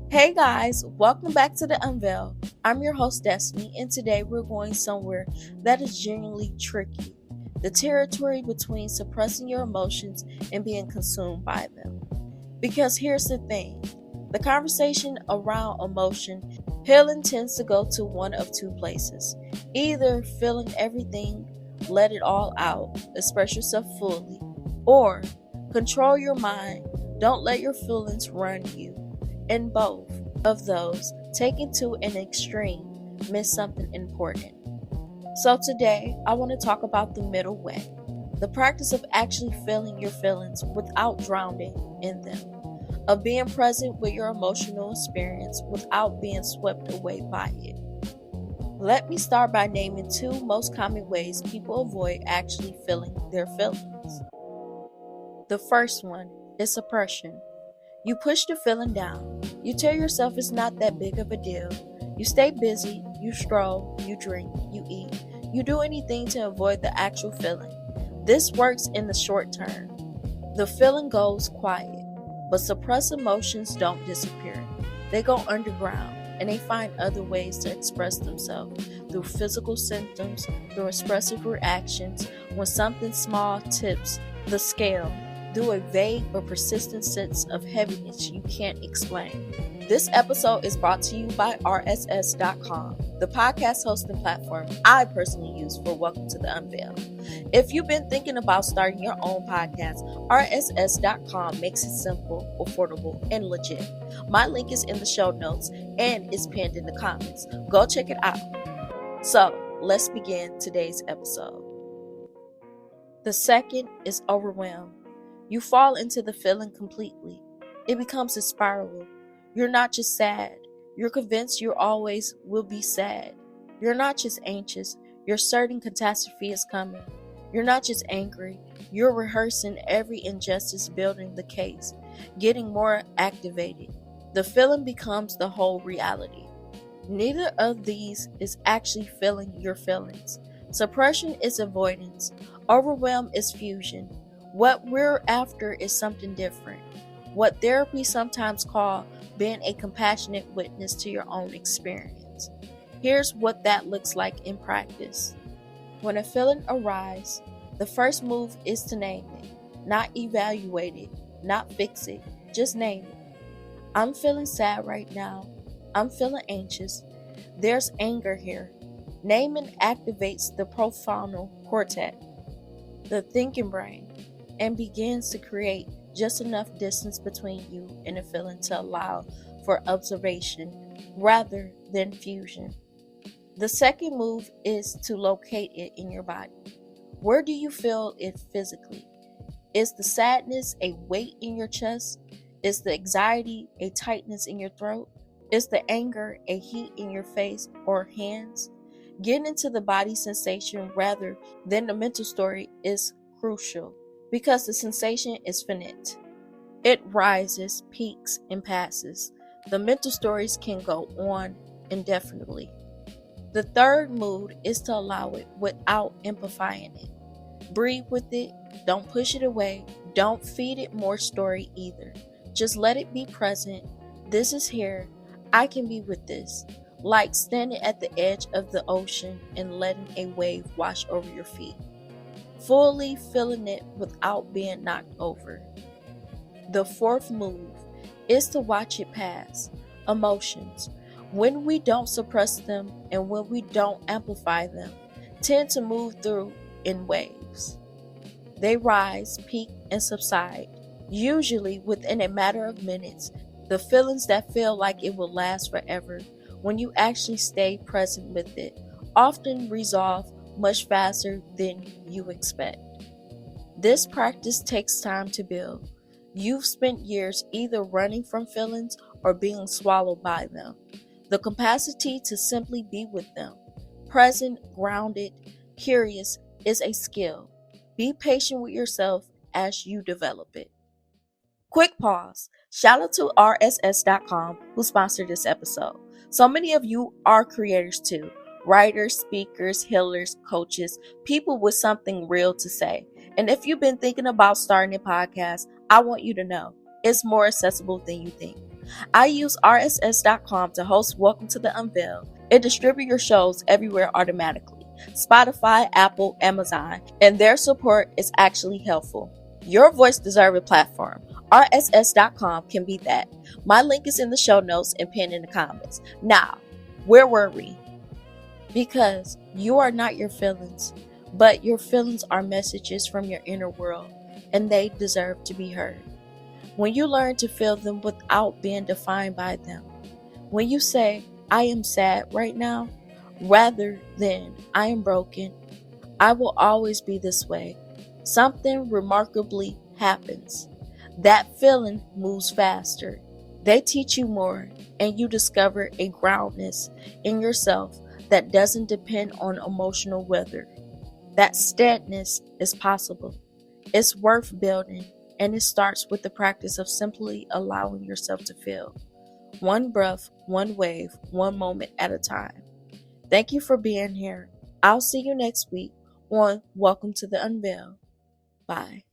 Hey guys, welcome back to the Unveil. I'm your host Destiny, and today we're going somewhere that is genuinely tricky. The territory between suppressing your emotions and being consumed by them. Because here's the thing, the conversation around emotion healing tends to go to one of two places. Either feeling everything, let it all out, express yourself fully, or control your mind, don't let your feelings run you. In both of those, taken to an extreme, miss something important. So today, I want to talk about the middle way, the practice of actually feeling your feelings without drowning in them, of being present with your emotional experience without being swept away by it. Let me start by naming two most common ways people avoid actually feeling their feelings. The first one is suppression. You push the feeling down. You tell yourself it's not that big of a deal. You stay busy, you stroll, you drink, you eat. You do anything to avoid the actual feeling. This works in the short term. The feeling goes quiet, but suppressed emotions don't disappear. They go underground and they find other ways to express themselves through physical symptoms, through expressive reactions, when something small tips the scale, through a vague or persistent sense of heaviness you can't explain. This episode is brought to you by RSS.com, the podcast hosting platform I personally use for Welcome to the Unveil. If you've been thinking about starting your own podcast, RSS.com makes it simple, affordable, and legit. My link is in the show notes and is pinned in the comments. Go check it out. So, let's begin today's episode. The second is overwhelm. You fall into the feeling completely. It becomes a spiral. You're not just sad. You're convinced you always will be sad. You're not just anxious. You're certain catastrophe is coming. You're not just angry. You're rehearsing every injustice, building the case, getting more activated. The feeling becomes the whole reality. Neither of these is actually feeling your feelings. Suppression is avoidance. Overwhelm is fusion. What we're after is something different. What therapy sometimes calls being a compassionate witness to your own experience. Here's what that looks like in practice. When a feeling arises, the first move is to name it, not evaluate it, not fix it, just name it. I'm feeling sad right now. I'm feeling anxious. There's anger here. Naming activates the prefrontal cortex, the thinking brain, and begins to create just enough distance between you and the feeling to allow for observation rather than fusion. The second move is to locate it in your body. Where do you feel it physically? Is the sadness a weight in your chest? Is the anxiety a tightness in your throat? Is the anger a heat in your face or hands? Getting into the body sensation rather than the mental story is crucial, because the sensation is finite. It rises, peaks, and passes. The mental stories can go on indefinitely. The third mood is to allow it without amplifying it. Breathe with it, don't push it away, don't feed it more story either. Just let it be present. This is here. I can be with this. Like standing at the edge of the ocean and letting a wave wash over your feet. Fully feeling it without being knocked over. The fourth move is to watch it pass. Emotions, when we don't suppress them and when we don't amplify them, tend to move through in waves. They rise, peak, and subside, usually within a matter of minutes. The feelings that feel like it will last forever, when you actually stay present with it, often resolve much faster than you expect. This practice takes time to build. You've spent years either running from feelings or being swallowed by them. The capacity to simply be with them, present, grounded, curious, is a skill. Be patient with yourself as you develop it. Quick pause. Shout out to RSS.com who sponsored this episode. So many of you are creators too. Writers, speakers, healers, coaches, people with something real to say. And if you've been thinking about starting a podcast, I want you to know it's more accessible than you think. I use RSS.com to host Welcome to the Unveil and distribute your shows everywhere automatically. Spotify, Apple, Amazon, and their support is actually helpful. Your voice deserves a platform. RSS.com can be that. My link is in the show notes and pinned in the comments. Now, where were we? Because you are not your feelings, but your feelings are messages from your inner world, and they deserve to be heard. When you learn to feel them without being defined by them, when you say, I am sad right now, rather than I am broken, I will always be this way, something remarkably happens. That feeling moves faster. They teach you more, and you discover a groundness in yourself that doesn't depend on emotional weather. That steadiness is possible. It's worth building, and it starts with the practice of simply allowing yourself to feel. One breath, one wave, one moment at a time. Thank you for being here. I'll see you next week on Welcome to the Unveil. Bye.